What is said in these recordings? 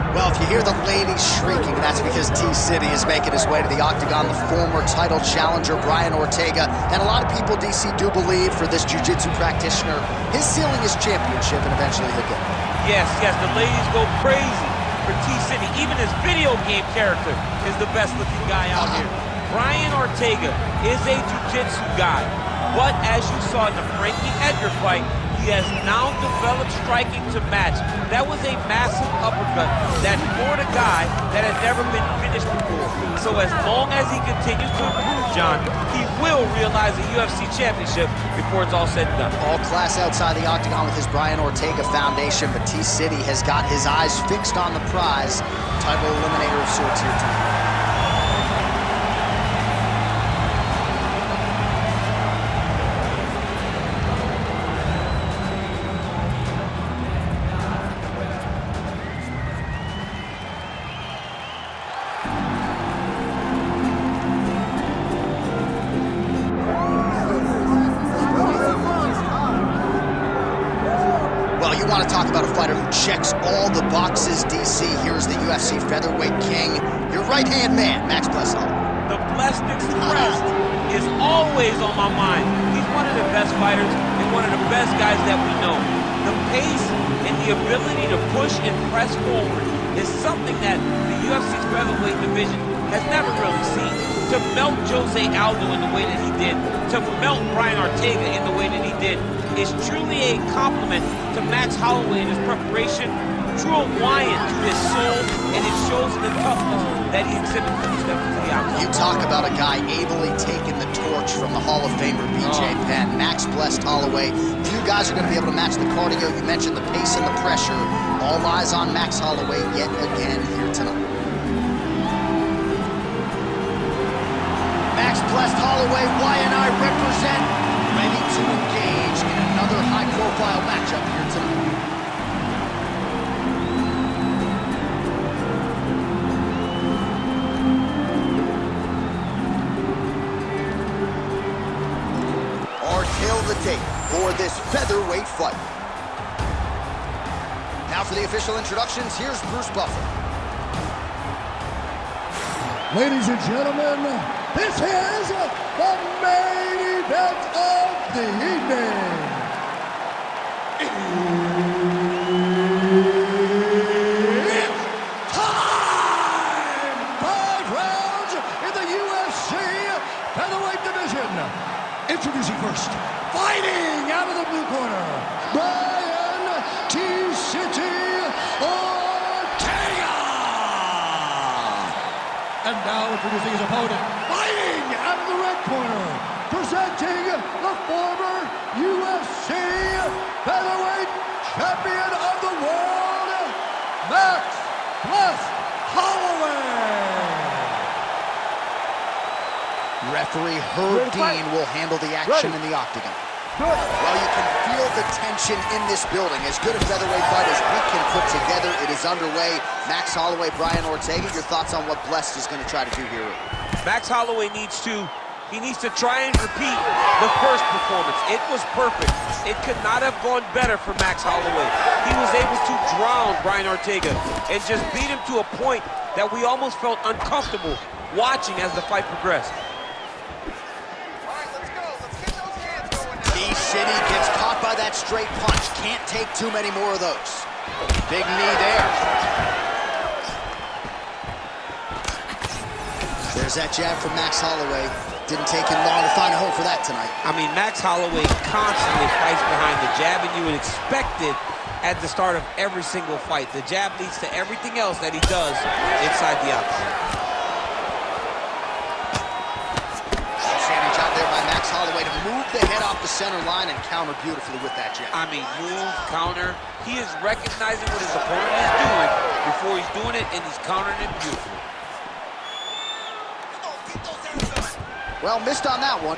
Well, if you hear the ladies shrieking, that's because T-City is making his way to the octagon, the former title challenger, Brian Ortega. And a lot of people, DC, do believe for this jiu-jitsu practitioner, his ceiling is championship, and eventually he'll get it. Yes, the ladies go crazy for T-City. Even his video game character is the best-looking guy out here. Brian Ortega is a jiu-jitsu guy, but as you saw in the Frankie Edgar fight, he has now developed striking to match. That was a massive uppercut that floored a guy that had never been finished before. So as long as he continues to improve, John, he will realize a UFC championship before it's all said and done. All class outside the octagon with his Brian Ortega foundation, but T-City has got his eyes fixed on the prize. Title eliminator of sorts here tonight. You want to talk about a fighter who checks all the boxes, DC. Here's the UFC featherweight king, your right-hand man, Max Blessing. The Blessed Express is always on my mind. He's one of the best fighters and one of the best guys that we know. The pace and the ability to push and press forward is something that the UFC's featherweight division has never really seen. To melt Jose Aldo in the way that he did, to melt Brian Ortega in the way that he did, is truly a compliment to Max Holloway in his preparation. True Hawaiian to his soul, and it shows the toughness that he exhibits when he steps into the octagon. You talk about a guy ably taking the torch from the Hall of Famer BJ Penn. Max blessed Holloway. Few guys are going to be able to match the cardio. You mentioned the pace and the pressure. All eyes on Max Holloway yet again here tonight. Max blessed Holloway, Y&I represent, ready to engage in another high-profile matchup here tonight. Our tale of the tape for this featherweight fight. Now for the official introductions, here's Bruce Buffer. Ladies and gentlemen, this is the main event of the evening. It's time! 5 rounds in the UFC featherweight division. Introducing first, fighting out of the blue corner, Brian T-City Ortega. And now introducing his opponent, fighting out of the red corner, presenting the former UFC featherweight champion of the world, Max Bless Holloway. Referee Herb Dean will handle the action in the octagon. Well, you can feel the tension in this building. As good a featherweight fight as we can put together, it is underway. Max Holloway, Brian Ortega, your thoughts on what Blessed is going to try to do here? Max Holloway needs to try and repeat the first performance. It was perfect. It could not have gone better for Max Holloway. He was able to drown Brian Ortega and just beat him to a point that we almost felt uncomfortable watching as the fight progressed. T-City gets caught by that straight punch. Can't take too many more of those. Big knee there. There's that jab from Max Holloway. Didn't take him long to find a home for that tonight. I mean, Max Holloway constantly fights behind the jab, and you would expect it at the start of every single fight. The jab leads to everything else that he does inside the octagon. Holloway to move the head off the center line and counter beautifully with that jab. I mean, move, counter. He is recognizing what his opponent is doing before he's doing it, and he's countering it beautifully. Well, missed on that one.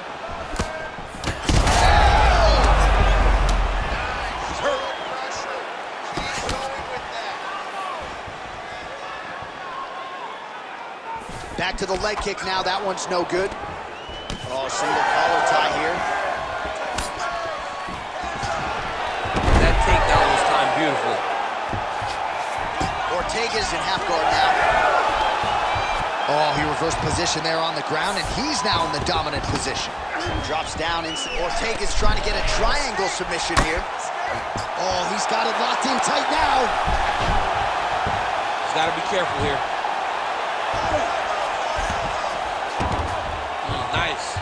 Back to the leg kick now. That one's no good. Oh, single collar tie here. That takedown was timed beautifully. Ortega's in half guard now. Oh, he reversed position there on the ground, and he's now in the dominant position. Drops down, and Ortega's trying to get a triangle submission here. Oh, he's got it locked in tight now. He's got to be careful here. Nice.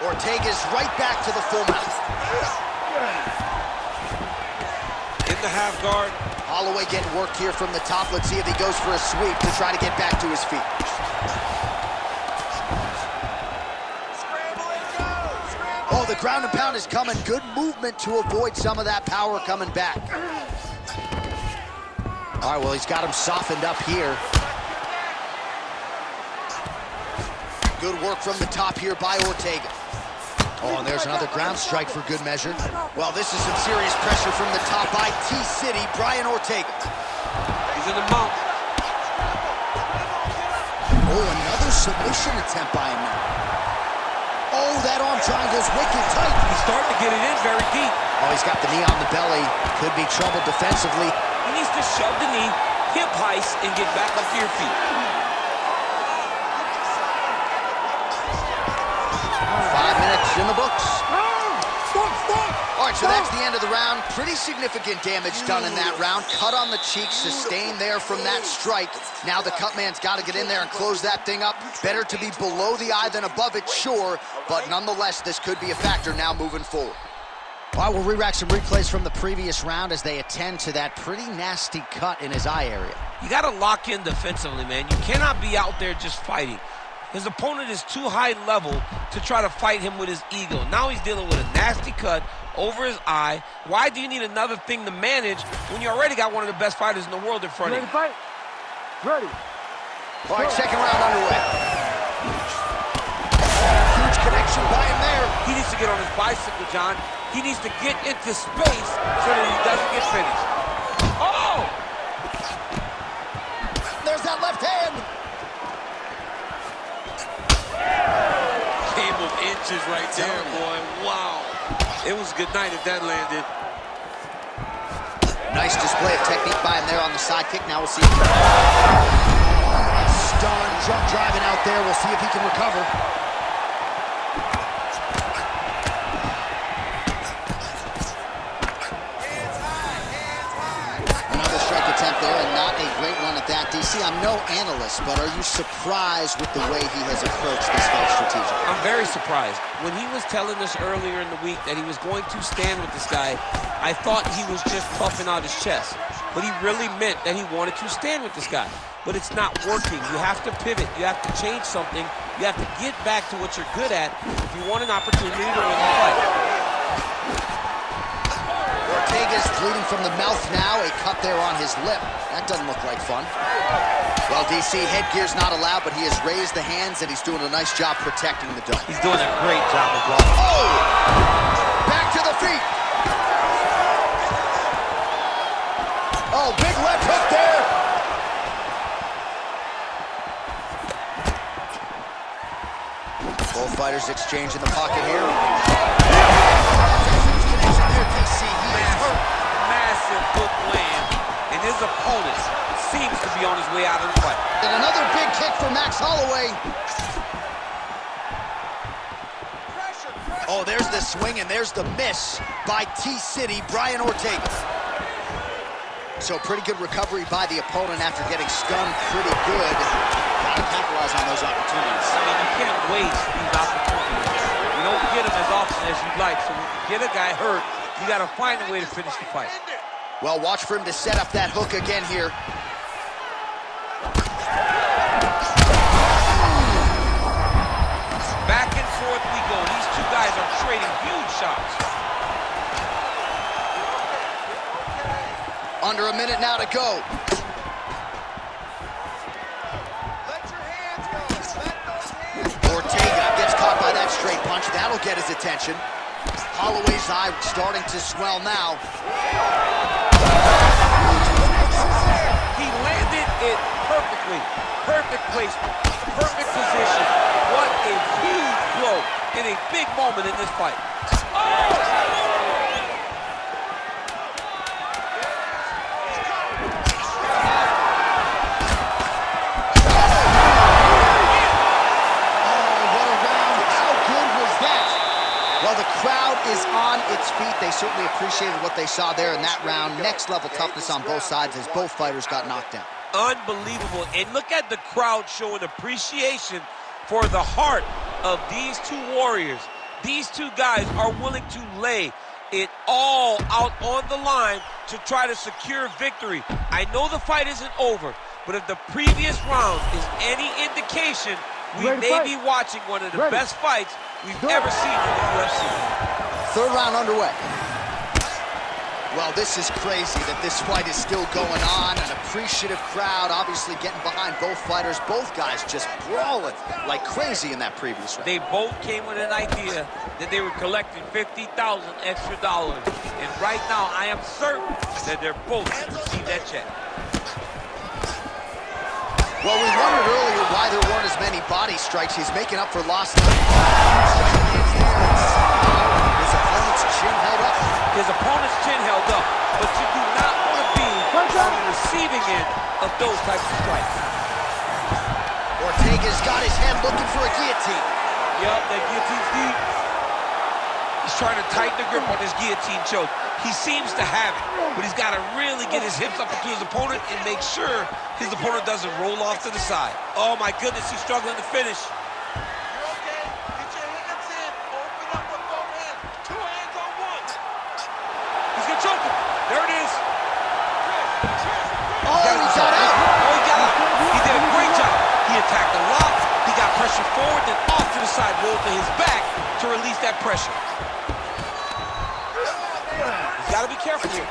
Ortega's right back to the full mount. In the half guard. Holloway getting worked here from the top. Let's see if he goes for a sweep to try to get back to his feet. Oh, the ground and pound is coming. Good movement to avoid some of that power coming back. All right, well, he's got him softened up here. Good work from the top here by Ortega. Oh, and there's another ground strike for good measure. Well, this is some serious pressure from the top by T-City, Brian Ortega. He's in the mount. Oh, another submission attempt by him now. Oh, that arm triangle's wicked tight. He's starting to get it in very deep. Oh, he's got the knee on the belly. Could be trouble defensively. He needs to shove the knee, hip heist, and get back up to your feet. 5 minutes in the books. All right, so that's the end of the round. Pretty significant damage done in that round. Cut on the cheek, sustained there from that strike. Now the cut man's got to get in there and close that thing up. Better to be below the eye than above it, sure. But nonetheless, this could be a factor now moving forward. All right, we'll re-rack some replays from the previous round as they attend to that pretty nasty cut in his eye area. You got to lock in defensively, man. You cannot be out there just fighting. His opponent is too high level to try to fight him with his ego. Now he's dealing with a nasty cut over his eye. Why do you need another thing to manage when you already got one of the best fighters in the world in front of you? Ready to fight? Ready. All right, second round underway. Huge connection by him there. He needs to get on his bicycle, John. He needs to get into space so that he doesn't get finished. Oh! There's that left hand. Game of inches right there, boy. Wow. It was a good night if that landed. Nice display of technique by him there on the side kick. Now we'll see. Stun, jump driving out there. We'll see if he can recover. Another strike attempt there, and not a great one at that. DC, I'm no analyst, but are you surprised with the way he has approached this fight strategically? I'm very surprised. When he was telling us earlier in the week that he was going to stand with this guy, I thought he was just puffing out his chest. But he really meant that he wanted to stand with this guy. But it's not working. You have to pivot. You have to change something. You have to get back to what you're good at if you want an opportunity to win the fight. Ortega's bleeding from the mouth now. A cut there on his lip. That doesn't look like fun. Well, DC, headgear's not allowed, but he has raised the hands, and he's doing a nice job protecting the dome. He's doing a great job of blocking. Oh! Back to the feet. Oh, big left hook there. Both fighters exchange in the pocket here. Massive hook land, and his opponent seems to be on his way out of the fight. And another big kick for Max Holloway. Oh, there's the swing, and there's the miss by T-City, Brian Ortega. So pretty good recovery by the opponent after getting stunned pretty good. Gotta capitalize on those opportunities. I mean, you can't waste these opportunities. You don't get them as often as you'd like. So when you get a guy hurt, you gotta find a way to finish the fight. Well, watch for him to set up that hook again here. Back and forth we go. These two guys are trading huge shots. Under a minute now to go. Ortega gets caught by that straight punch. That'll get his attention. Holloway's eye starting to swell now. He landed it perfectly. Perfect placement. Perfect position. What a huge blow in a big moment in this fight. Oh! Well, the crowd is on its feet. They certainly appreciated what they saw there in that round. Next level toughness on both sides as both fighters got knocked down. Unbelievable. And look at the crowd showing appreciation for the heart of these two warriors. These two guys are willing to lay it all out on the line to try to secure victory. I know the fight isn't over, but if the previous round is any indication, we may be watching one of the best fights we've ever seen in the UFC. Third round underway. Well, this is crazy that this fight is still going on. An appreciative crowd obviously getting behind both fighters. Both guys just brawling like crazy in that previous round. They both came with an idea that they were collecting $50,000 extra dollars. And right now, I am certain that they're both going to receive that check. Well, we wondered earlier why there weren't as many body strikes. He's making up for lost time. His opponent's chin held up. His opponent's chin held up, but you do not want to be on the receiving end of those types of strikes. Ortega's got his head looking for a guillotine. Yup, that guillotine's deep. He's trying to tighten the grip on his guillotine choke. He seems to have it, but he's got to really get his hips up into his opponent and make sure his opponent doesn't roll off to the side. Oh my goodness, he's struggling to finish. You're okay. Get your hands in. Open up with both hands. Two hands on one. He's gonna choke him. There it is. Oh, he got out. Oh, he got out. He did a great job. He attacked a lot. He got pressure forward, then off to the side, rolled to his back to release that pressure. He's got to be careful here.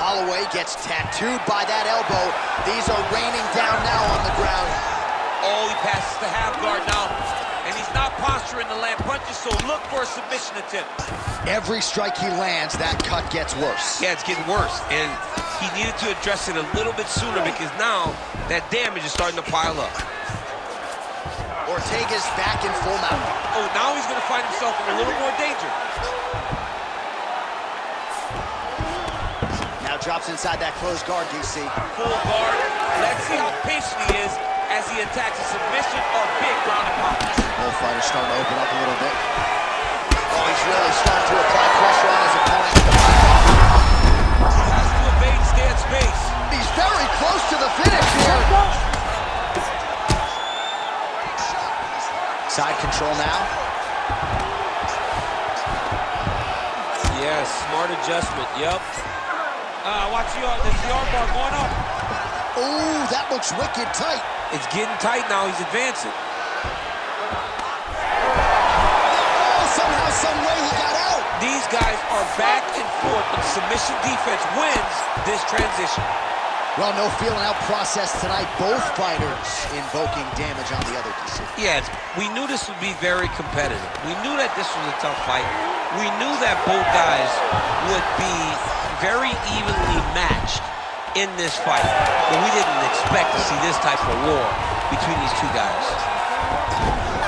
Holloway gets tattooed by that elbow. These are raining down now on the ground. Oh, he passes the half guard now. And he's not posturing to land punches, so look for a submission attempt. Every strike he lands, that cut gets worse. Yeah, it's getting worse. And he needed to address it a little bit sooner because now that damage is starting to pile up. Ortega's back in full mount. Oh, now he's going to find himself in a little more danger. Now drops inside that closed guard, DC. Full guard. Let's see how patient he is as he attacks a submission or big ground and pound. Both fighters starting to open up a little bit. Oh, he's really starting to apply pressure on his opponent. He has to evade, stay at space. He's very close to the finish here. Side control now. Yes, smart adjustment, yep. Watch the armbar going up. Oh, that looks wicked tight. It's getting tight now, he's advancing. Oh, somehow, some way he got out. These guys are back and forth, but submission defense wins this transition. Well, no feeling out process tonight. Both fighters invoking damage on the other DC. Yes, we knew this would be very competitive. We knew that this was a tough fight. We knew that both guys would be very evenly matched in this fight, but we didn't expect to see this type of war between these two guys.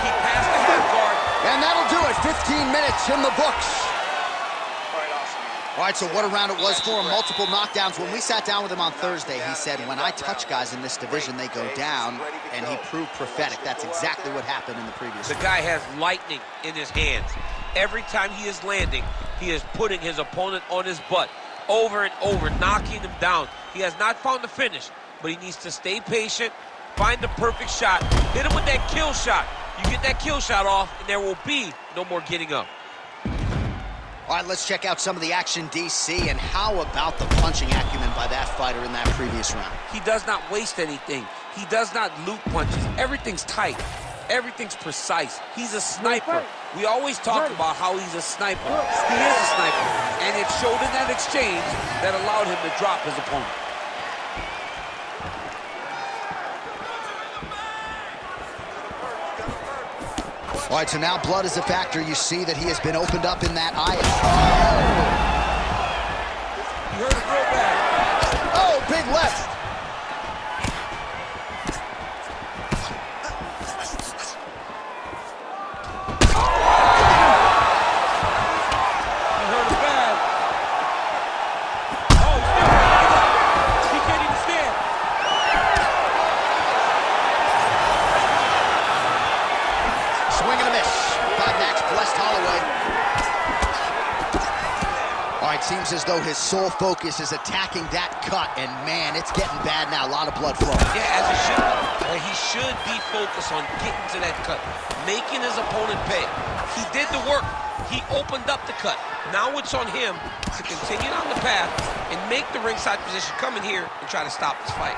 He passed the half guard. And that'll do it. 15 minutes in the books. All right, so what a round it was for him. Multiple knockdowns. When we sat down with him on Thursday, he said, when I touch guys in this division, they go down, and he proved prophetic. That's exactly what happened in the previous The round. guy has lightning in his hands. Every time he is landing, he is putting his opponent on his butt over and over, knocking him down. He has not found the finish, but he needs to stay patient, find the perfect shot, hit him with that kill shot. You get that kill shot off, and there will be no more getting up. All right, let's check out some of the action, DC, and how about the punching acumen by that fighter in that previous round? He does not waste anything. He does not loop punches. Everything's tight. Everything's precise. He's a sniper. We always talk about how he's a sniper. He is a sniper, and it showed in that exchange that allowed him to drop his opponent. All right, so now blood is a factor. You see that he has been opened up in that eye. You heard it real bad. Oh, big left. You heard it bad. Oh, he's still getting up. He can't even stand. Swing and a miss. All right, seems as though his sole focus is attacking that cut, and man, it's getting bad now. A lot of blood flowing. Yeah, as it should be. He should be focused on getting to that cut, making his opponent pay. He did the work. He opened up the cut. Now it's on him to continue on the path and make the ringside position, come in here and try to stop this fight.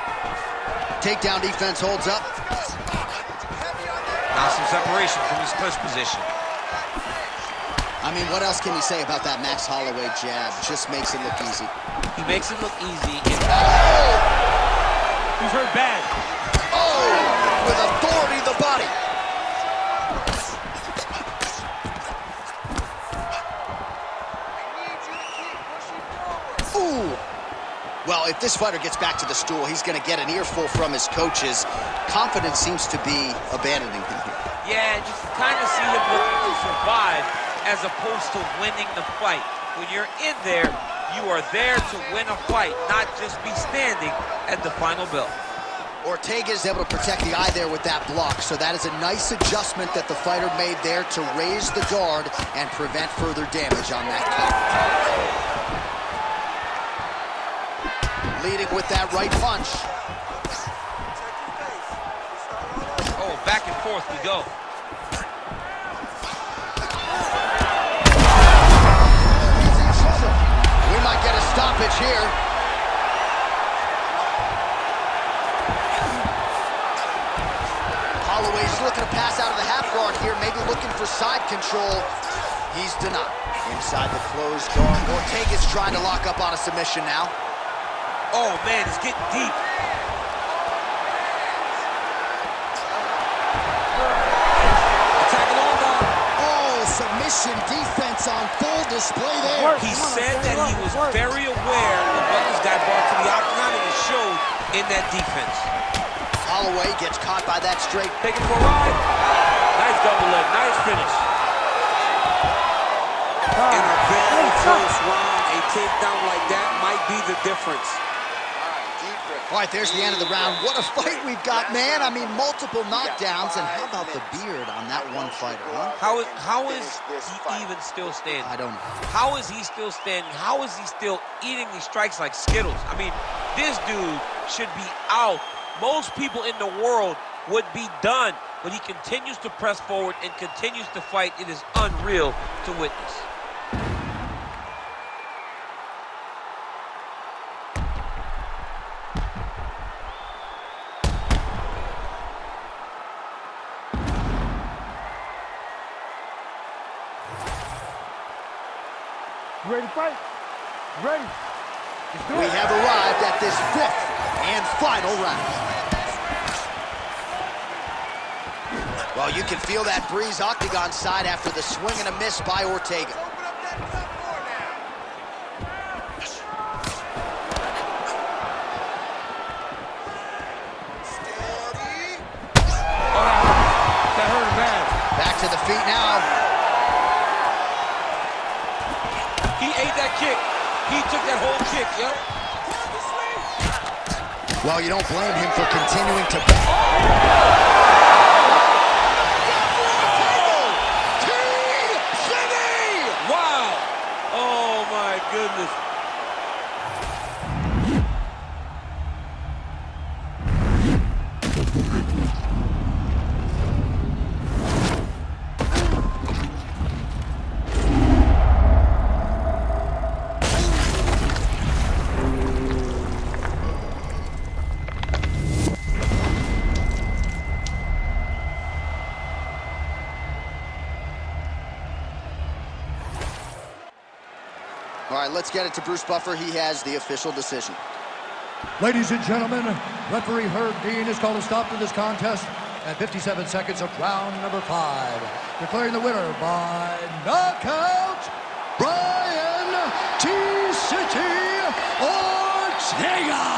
Takedown defense holds up. Now some separation from his clinch position. I mean, what else can you say about that Max Holloway jab? Just makes it look easy. He makes it look easy. And he's hurt bad. Oh, with authority to the body. Ooh. Well, if this fighter gets back to the stool, he's going to get an earful from his coaches. Confidence seems to be abandoning him here. Yeah, you can kind of see him looking to survive as opposed to winning the fight. When you're in there, you are there to win a fight, not just be standing at the final bell. Ortega is able to protect the eye there with that block, so that is a nice adjustment that the fighter made there to raise the guard and prevent further damage on that kick. Leading with that right punch. Oh, back and forth we go. We might get a stoppage here. Holloway's looking to pass out of the half guard here, maybe looking for side control. He's denied. Inside the closed guard. Ortega's trying to lock up on a submission now. Oh, man, it's getting deep. Attacking on the... Oh, submission defense on full display there. He said that he was very aware of what this guy brought to the octagon, and it showed in that defense. Holloway gets caught by that straight. Taking for a ride. Nice double leg, nice finish. In a very close round, a takedown like that might be the difference. All right, there's the end of the round. What a fight we've got, man. I mean, multiple knockdowns, and how about the beard on that one fighter, huh? How is he even still standing? I don't know. How is he still standing? How is he still eating these strikes like Skittles? I mean, this dude should be out. Most people in the world would be done, but he continues to press forward and continues to fight. It is unreal to witness. You ready to fight? Ready. We have arrived at this fifth and final round. Well, you can feel that breeze octagon side after the swing and a miss by Ortega. That hurt bad. Back to the feet now. He ate that kick. He took that whole kick, yep. Well, you don't blame him for continuing to... Wow. Oh, my goodness. All right, let's get it to Bruce Buffer. He has the official decision. Ladies and gentlemen, referee Herb Dean has called a stop to this contest at 57 seconds of round number 5. Declaring the winner by knockout, Brian T-City Ortega!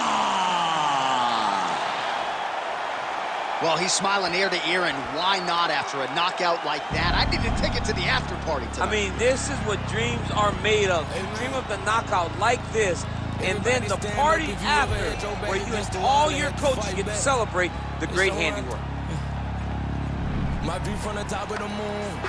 Well, he's smiling ear to ear, and why not after a knockout like that? I need to take it to the after party tonight. I mean, this is what dreams are made of. You dream of the knockout like this, and then the party after, where you and all your coaches get to celebrate the great handiwork. My view from the top of the moon.